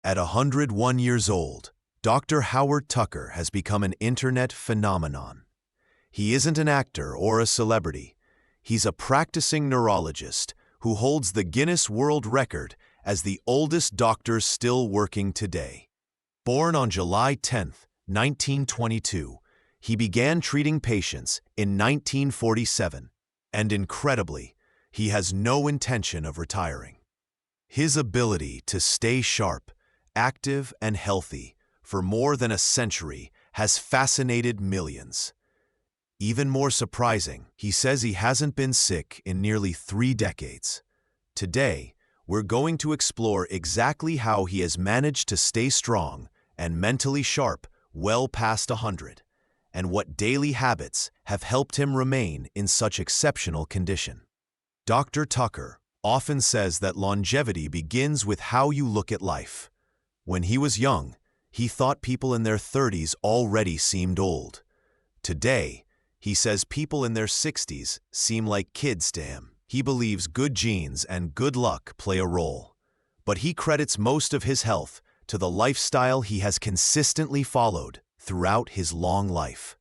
At 101 years old, Dr. Howard Tucker has become an internet phenomenon. He isn't an actor or a celebrity. He's a practicing neurologist who holds the Guinness World Record as the oldest doctor still working today. Born on July 10, 1922, he began treating patients in 1947, and incredibly, he has no intention of retiring. His ability to stay sharp, active, and healthy for more than a century has fascinated millions. Even more surprising, he says he hasn't been sick in nearly 3 decades. Today, we're going to explore exactly how he has managed to stay strong and mentally sharp well past 100, and what daily habits have helped him remain in such exceptional condition. Dr. Tucker often says that longevity begins with how you look at life. When he was young, he thought people in their 30s already seemed old. Today, he says people in their 60s seem like kids to him. He believes good genes and good luck play a role, but he credits most of his health to the lifestyle he has consistently followed throughout his long life.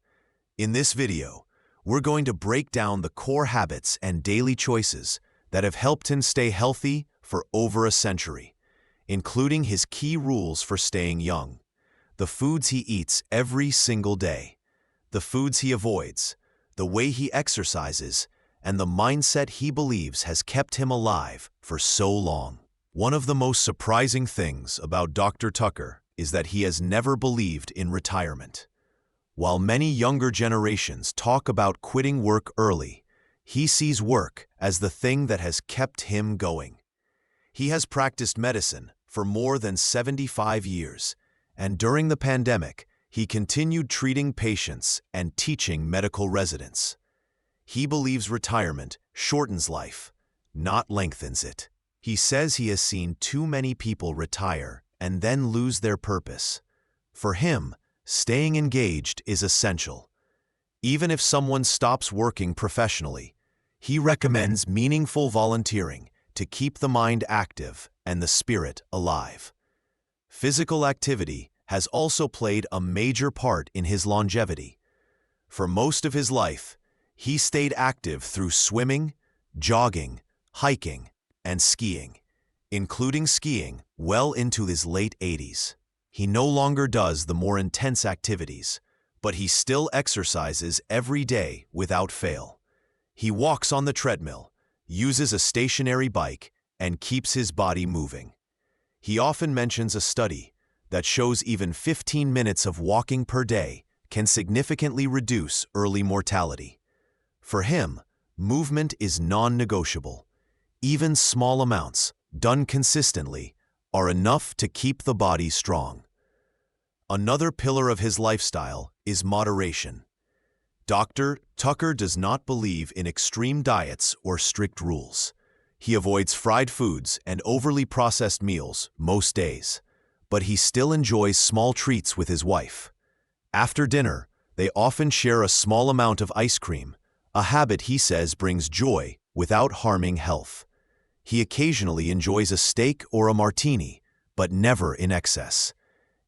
In this video, we're going to break down the core habits and daily choices that have helped him stay healthy for over a century, including his key rules for staying young, the foods he eats every single day, the foods he avoids, the way he exercises, and the mindset he believes has kept him alive for so long. One of the most surprising things about Dr. Tucker is that he has never believed in retirement. While many younger generations talk about quitting work early, he sees work as the thing that has kept him going. He has practiced medicine for more than 75 years, and during the pandemic, he continued treating patients and teaching medical residents. He believes retirement shortens life, not lengthens it. He says he has seen too many people retire and then lose their purpose. For him, staying engaged is essential. Even if someone stops working professionally, he recommends meaningful volunteering to keep the mind active and the spirit alive. Physical activity has also played a major part in his longevity. For most of his life, he stayed active through swimming, jogging, hiking, and skiing, including skiing well into his late 80s. He no longer does the more intense activities, but he still exercises every day without fail. He walks on the treadmill, uses a stationary bike, and keeps his body moving. He often mentions a study that shows even 15 minutes of walking per day can significantly reduce early mortality. For him, movement is non-negotiable. Even small amounts, done consistently, are enough to keep the body strong. Another pillar of his lifestyle is moderation. Dr. Tucker does not believe in extreme diets or strict rules. He avoids fried foods and overly processed meals most days, but he still enjoys small treats with his wife. After dinner, they often share a small amount of ice cream, a habit he says brings joy without harming health. He occasionally enjoys a steak or a martini, but never in excess.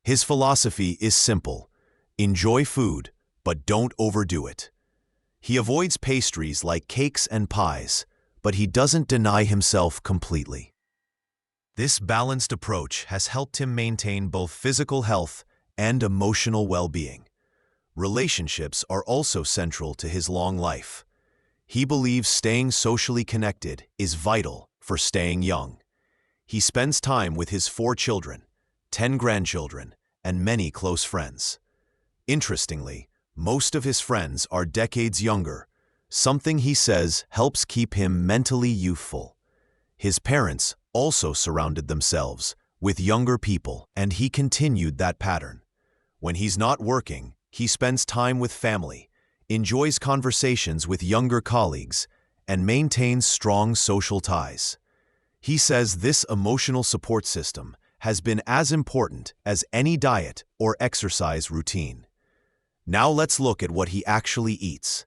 His philosophy is simple: enjoy food, but don't overdo it. He avoids pastries like cakes and pies, but he doesn't deny himself completely. This balanced approach has helped him maintain both physical health and emotional well-being. Relationships are also central to his long life. He believes staying socially connected is vital for staying young. He spends time with his 4 children, 10 grandchildren, and many close friends. Interestingly, most of his friends are decades younger, something he says helps keep him mentally youthful. His parents also surrounded themselves with younger people, and he continued that pattern. When he's not working, he spends time with family, enjoys conversations with younger colleagues, and maintains strong social ties. He says this emotional support system has been as important as any diet or exercise routine. Now let's look at what he actually eats.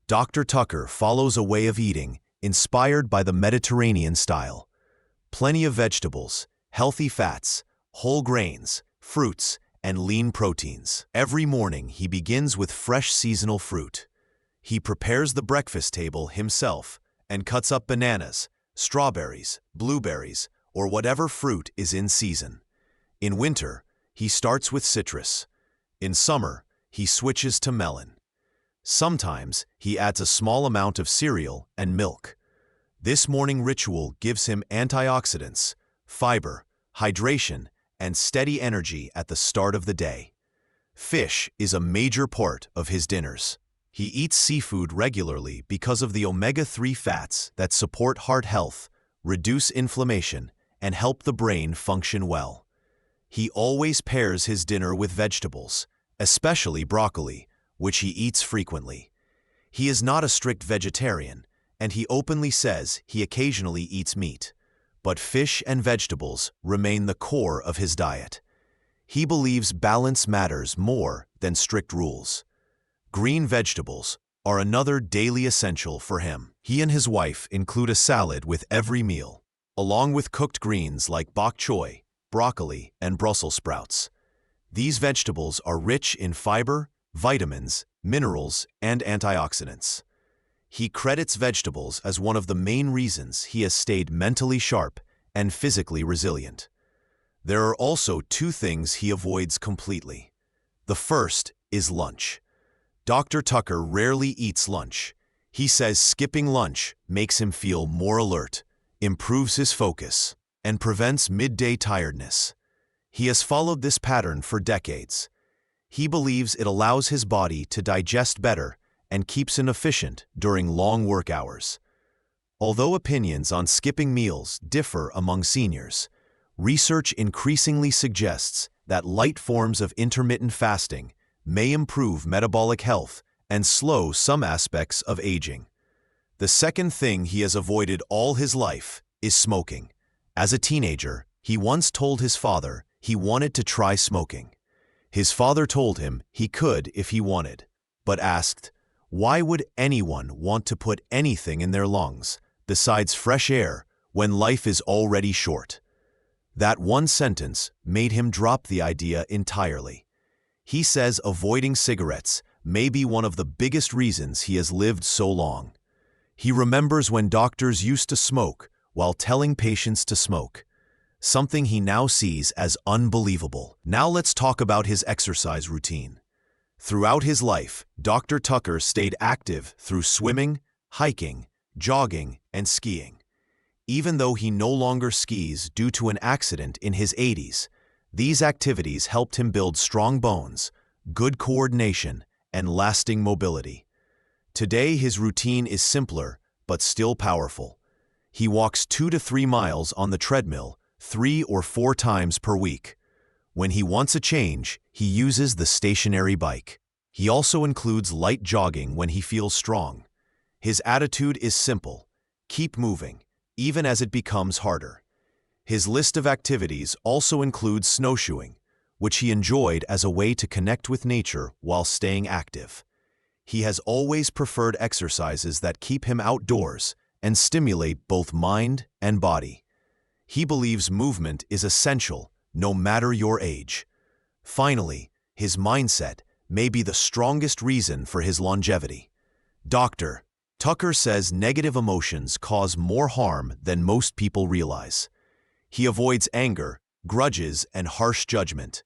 Dr. Tucker follows a way of eating inspired by the Mediterranean style. Plenty of vegetables, healthy fats, whole grains, fruits, and lean proteins. Every morning, he begins with fresh seasonal fruit. He prepares the breakfast table himself and cuts up bananas, strawberries, blueberries, or whatever fruit is in season. In winter, he starts with citrus. In summer, he switches to melon. Sometimes, he adds a small amount of cereal and milk. This morning ritual gives him antioxidants, fiber, hydration, and steady energy at the start of the day. Fish is a major part of his dinners. He eats seafood regularly because of the omega-3 fats that support heart health, reduce inflammation, and help the brain function well. He always pairs his dinner with vegetables, especially broccoli, which he eats frequently. He is not a strict vegetarian, and he openly says he occasionally eats meat, but fish and vegetables remain the core of his diet. He believes balance matters more than strict rules. Green vegetables are another daily essential for him. He and his wife include a salad with every meal, along with cooked greens like bok choy, broccoli, and Brussels sprouts. These vegetables are rich in fiber, vitamins, minerals, and antioxidants. He credits vegetables as one of the main reasons he has stayed mentally sharp and physically resilient. There are also two things he avoids completely. The first is lunch. Dr. Tucker rarely eats lunch. He says skipping lunch makes him feel more alert, improves his focus, and prevents midday tiredness. He has followed this pattern for decades. He believes it allows his body to digest better and keeps him efficient during long work hours. Although opinions on skipping meals differ among seniors, research increasingly suggests that light forms of intermittent fasting may improve metabolic health and slow some aspects of aging. The second thing he has avoided all his life is smoking. As a teenager, he once told his father he wanted to try smoking. His father told him he could if he wanted, but asked, "Why would anyone want to put anything in their lungs besides fresh air when life is already short?" That one sentence made him drop the idea entirely. He says avoiding cigarettes may be one of the biggest reasons he has lived so long. He remembers when doctors used to smoke while telling patients to smoke, something he now sees as unbelievable. Now let's talk about his exercise routine. Throughout his life, Dr. Tucker stayed active through swimming, hiking, jogging, and skiing. Even though he no longer skis due to an accident in his 80s, these activities helped him build strong bones, good coordination, and lasting mobility. Today, his routine is simpler, but still powerful. He walks 2 to 3 miles on the treadmill 3 or 4 times per week. When he wants a change, he uses the stationary bike. He also includes light jogging when he feels strong. His attitude is simple: keep moving, even as it becomes harder. His list of activities also includes snowshoeing, which he enjoyed as a way to connect with nature while staying active. He has always preferred exercises that keep him outdoors and stimulate both mind and body. He believes movement is essential, no matter your age. Finally, his mindset may be the strongest reason for his longevity. Dr. Tucker says negative emotions cause more harm than most people realize. He avoids anger, grudges, and harsh judgment.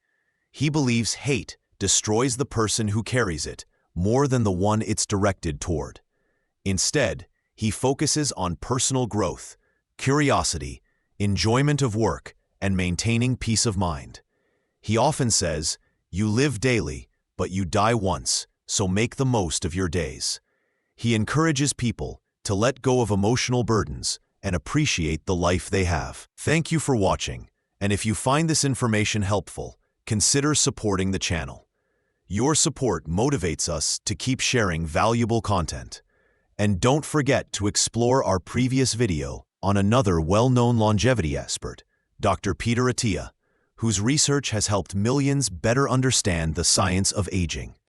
He believes hate destroys the person who carries it more than the one it's directed toward. Instead, he focuses on personal growth, curiosity, enjoyment of work, and maintaining peace of mind. He often says, "You live daily, but you die once, so make the most of your days." He encourages people to let go of emotional burdens and appreciate the life they have. Thank you for watching, and if you find this information helpful, consider supporting the channel. Your support motivates us to keep sharing valuable content. And don't forget to explore our previous video on another well-known longevity expert, Dr. Peter Attia, whose research has helped millions better understand the science of aging.